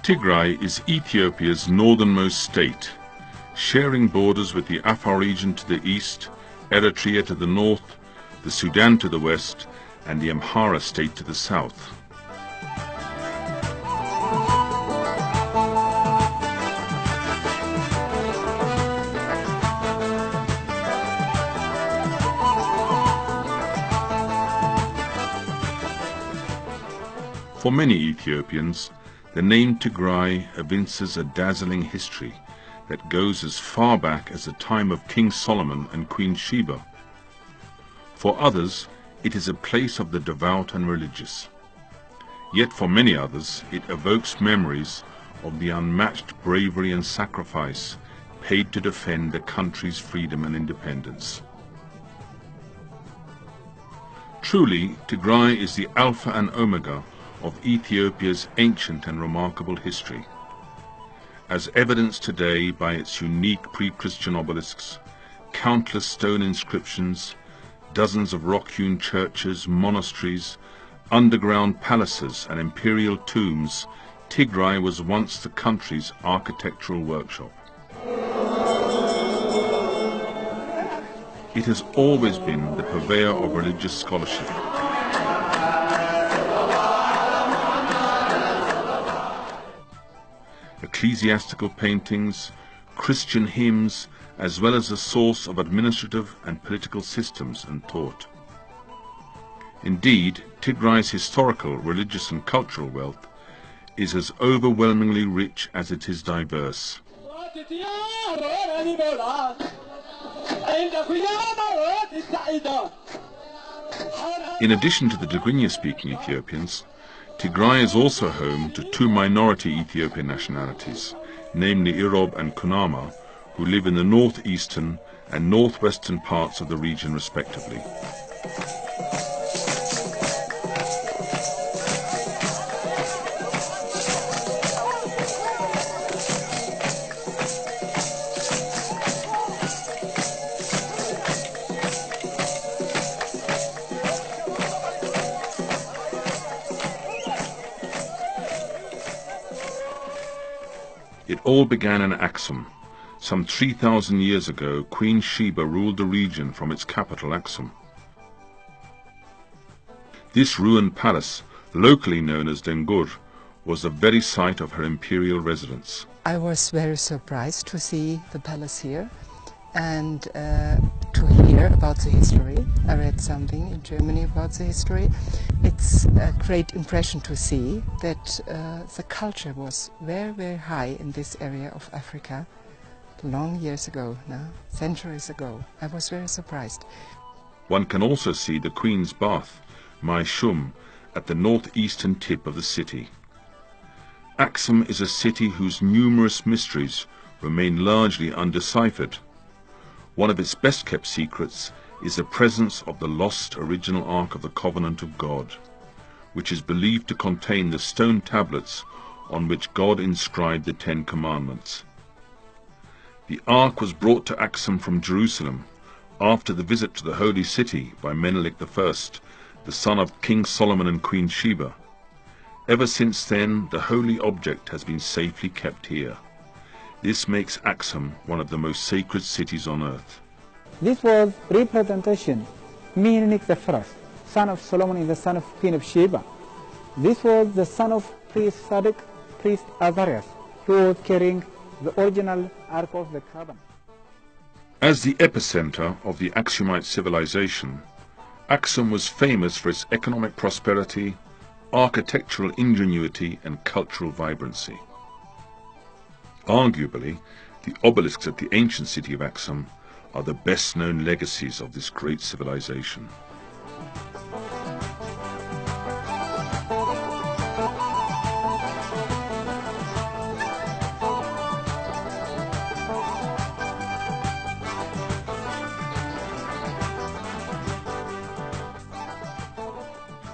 Tigray is Ethiopia's northernmost state, sharing borders with the Afar region to the east, Eritrea to the north, the Sudan to the west, and the Amhara state to the south. For many Ethiopians, the name Tigray evinces a dazzling history that goes as far back as the time of King Solomon and Queen Sheba. For others, it is a place of the devout and religious. Yet for many others, it evokes memories of the unmatched bravery and sacrifice paid to defend the country's freedom and independence. Truly, Tigray is the alpha and omega of Ethiopia's ancient and remarkable history, as evidenced today by its unique pre-Christian obelisks, countless stone inscriptions, dozens of rock-hewn churches, monasteries, underground palaces and imperial tombs. Tigray was once the country's architectural workshop. It has always been the purveyor of religious scholarship. Ecclesiastical paintings, Christian hymns, as well as a source of administrative and political systems and thought. Indeed, Tigray's historical, religious and cultural wealth is as overwhelmingly rich as it is diverse. In addition to the Tigrinya-speaking Ethiopians, Tigray is also home to two minority Ethiopian nationalities, namely Irob and Kunama, who live in the northeastern and northwestern parts of the region respectively. It all began in Aksum. Some 3,000 years ago, Queen Sheba ruled the region from its capital, Aksum. This ruined palace, locally known as Dengur, was the very site of her imperial residence. I was very surprised to see the palace here and to hear about the history. I read something in Germany about the history. It's a great impression to see that the culture was very, very high in this area of Africa long years ago now, centuries ago. I was very surprised. One can also see the Queen's Bath, Mai Shum, at the northeastern tip of the city. Aksum is a city whose numerous mysteries remain largely undeciphered. One of its best-kept secrets is the presence of the lost original Ark of the Covenant of God, which is believed to contain the stone tablets on which God inscribed the Ten Commandments. The Ark was brought to Aksum from Jerusalem after the visit to the Holy City by Menelik I, the son of King Solomon and Queen Sheba. Ever since then, the holy object has been safely kept here. This makes Aksum one of the most sacred cities on earth. This was representation, Menelik I, son of Solomon and the son of Queen of Sheba. This was the son of priest Sadok, priest Azarias, who was carrying the original Ark of the Covenant. As the epicenter of the Aksumite civilization, Aksum was famous for its economic prosperity, architectural ingenuity and cultural vibrancy. Arguably, the obelisks at the ancient city of Aksum are the best-known legacies of this great civilization.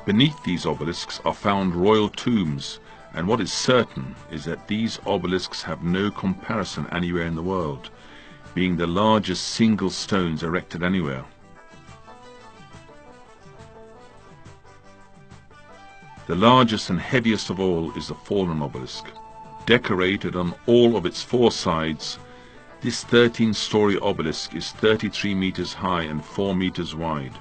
Beneath these obelisks are found royal tombs, and what is certain is that these obelisks have no comparison anywhere in the world, being the largest single stones erected anywhere. The largest and heaviest of all is the fallen obelisk, Decorated on all of its four sides, this 13-story obelisk is 33 meters high and 4 meters wide.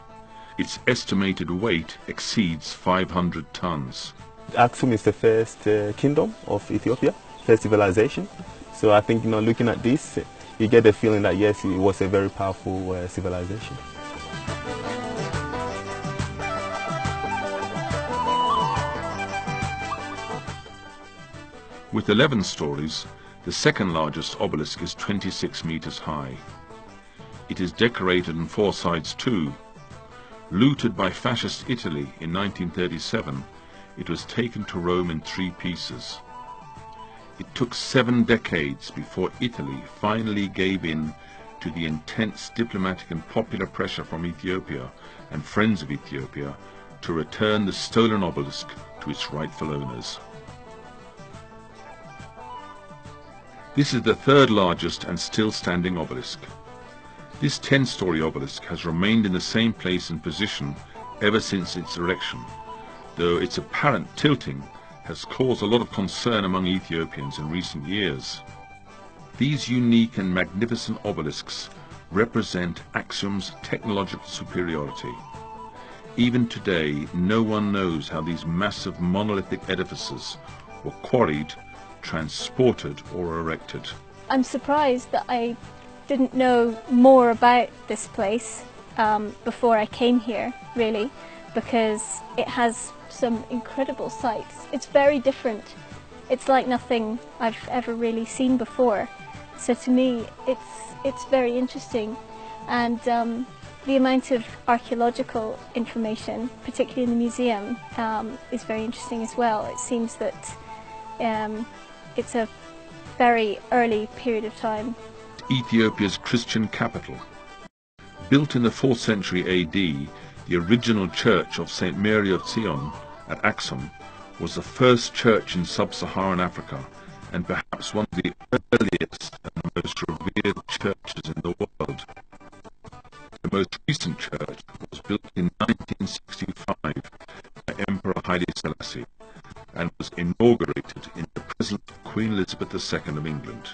Its estimated weight exceeds 500 tons. Aksum is the first kingdom of Ethiopia, first civilization. So I think, looking at this, you get the feeling that yes, it was a very powerful civilization. With 11 stories, the second largest obelisk is 26 meters high. It is decorated on four sides too. Looted by fascist Italy in 1937, it was taken to Rome in 3 pieces. It took 7 decades before Italy finally gave in to the intense diplomatic and popular pressure from Ethiopia and friends of Ethiopia to return the stolen obelisk to its rightful owners. This is the third largest and still standing obelisk. This 10-story obelisk has remained in the same place and position ever since its erection, though its apparent tilting has caused a lot of concern among Ethiopians in recent years. These unique and magnificent obelisks represent Aksum's technological superiority. Even today, no one knows how these massive monolithic edifices were quarried, transported or erected. I'm surprised that I didn't know more about this place before I came here, really, because it has some incredible sights. It's very different. It's like nothing I've ever really seen before. So to me, it's very interesting, and the amount of archaeological information, particularly in the museum, is very interesting as well. It seems that it's a very early period of time. Ethiopia's Christian capital. Built in the 4th century AD, the original church of St. Mary of Zion at Aksum was the first church in sub-Saharan Africa and perhaps one of the earliest and most revered churches in the world. The most recent church was built in 1965 by Emperor Haile Selassie and was inaugurated in the presence of Queen Elizabeth II of England.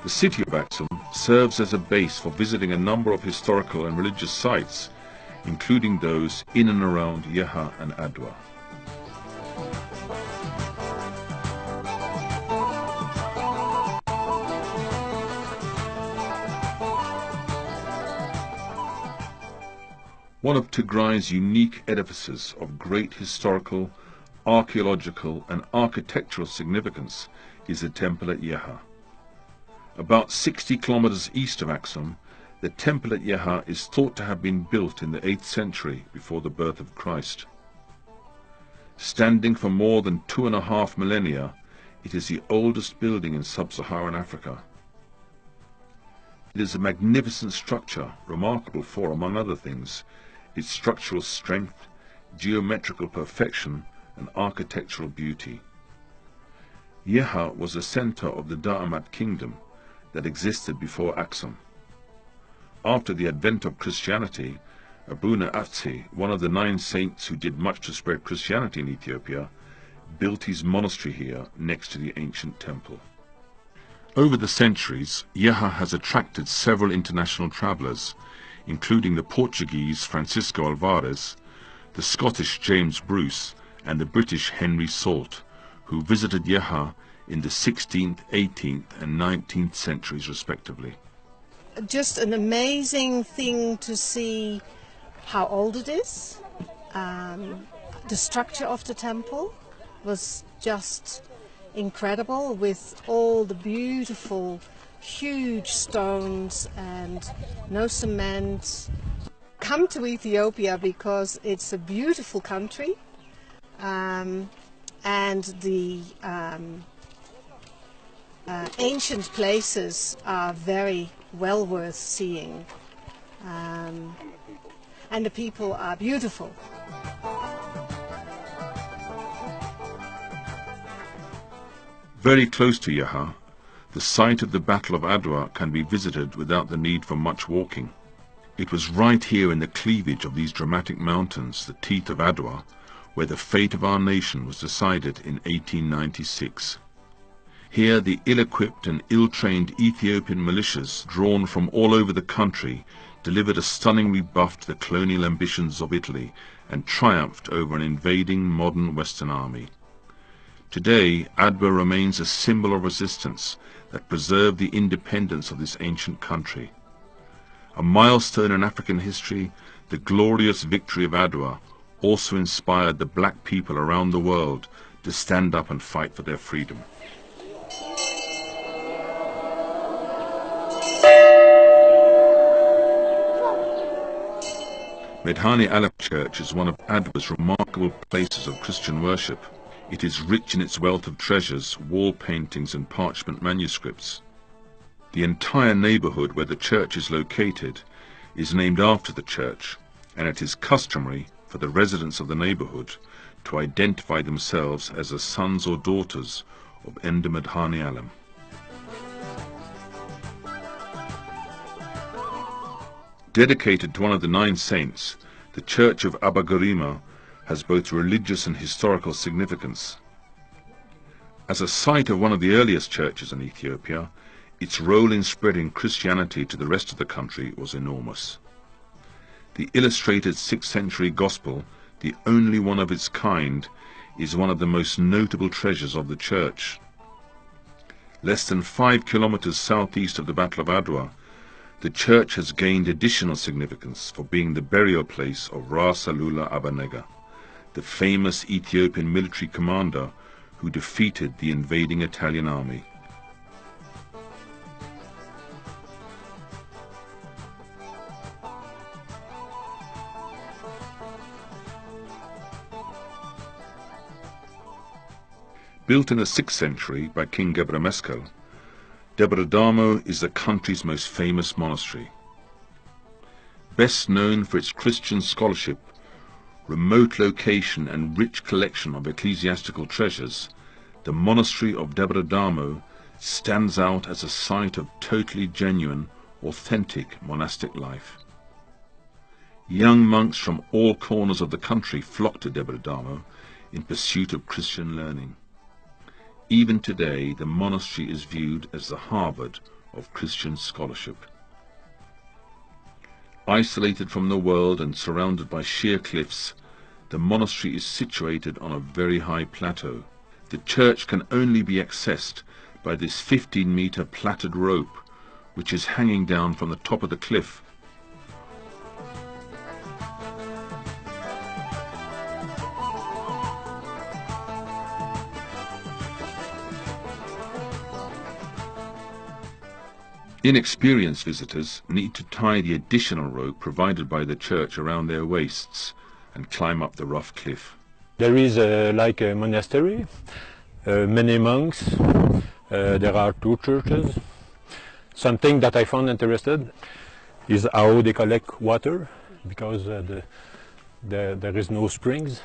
The city of Aksum serves as a base for visiting a number of historical and religious sites, including those in and around Yeha and Adwa. One of Tigray's unique edifices of great historical, archaeological and architectural significance is the temple at Yeha. About 60 kilometers east of Aksum, the temple at Yeha is thought to have been built in the 8th century before the birth of Christ. Standing for more than 2.5 millennia, it is the oldest building in sub-Saharan Africa. It is a magnificent structure, remarkable for, among other things, its structural strength, geometrical perfection and architectural beauty. Yeha was the center of the Da'amat kingdom that existed before Aksum. After the advent of Christianity, Abuna Atsi, one of the 9 saints who did much to spread Christianity in Ethiopia, built his monastery here next to the ancient temple. Over the centuries, Yeha has attracted several international travelers, including the Portuguese Francisco Alvarez, the Scottish James Bruce, and the British Henry Salt, who visited Yeha in the 16th, 18th and 19th centuries respectively. Just an amazing thing to see how old it is. The structure of the temple was just incredible, with all the beautiful huge stones and no cement. Come to Ethiopia because it's a beautiful country, and the ancient places are very well worth seeing, and the people are beautiful. Very close to Yeha, the site of the Battle of Adwa can be visited without the need for much walking. It was right here in the cleavage of these dramatic mountains, the teeth of Adwa, where the fate of our nation was decided in 1896. Here the ill-equipped and ill-trained Ethiopian militias, drawn from all over the country, delivered a stunning rebuff to the colonial ambitions of Italy and triumphed over an invading modern Western army. Today, Adwa remains a symbol of resistance that preserved the independence of this ancient country. A milestone in African history, the glorious victory of Adwa also inspired the black people around the world to stand up and fight for their freedom. Medhane Alam Church is one of Adwa's remarkable places of Christian worship. It is rich in its wealth of treasures, wall paintings and parchment manuscripts. The entire neighborhood where the church is located is named after the church, and it is customary for the residents of the neighborhood to identify themselves as the sons or daughters of Enda Medhane Alam. Dedicated to one of the 9 saints, the church of Abba Garima has both religious and historical significance. As a site of one of the earliest churches in Ethiopia, its role in spreading Christianity to the rest of the country was enormous. The illustrated 6th century Gospel, the only one of its kind, is one of the most notable treasures of the church. Less than 5 kilometers southeast of the Battle of Adwa, the church has gained additional significance for being the burial place of Ras Alula Abanega, the famous Ethiopian military commander who defeated the invading Italian army. Built in the 6th century by King Gebre Meskel, Debre Damo is the country's most famous monastery. Best known for its Christian scholarship, remote location and rich collection of ecclesiastical treasures, the monastery of Debre Damo stands out as a site of totally genuine, authentic monastic life. Young monks from all corners of the country flock to Debre Damo in pursuit of Christian learning. Even today, the monastery is viewed as the Harvard of Christian scholarship. Isolated from the world and surrounded by sheer cliffs, the monastery is situated on a very high plateau. The church can only be accessed by this 15-meter plaited rope, which is hanging down from the top of the cliff. Inexperienced visitors need to tie the additional rope provided by the church around their waists and climb up the rough cliff. There is like a monastery, many monks, there are 2 churches. Something that I found interesting is how they collect water, because there is no springs.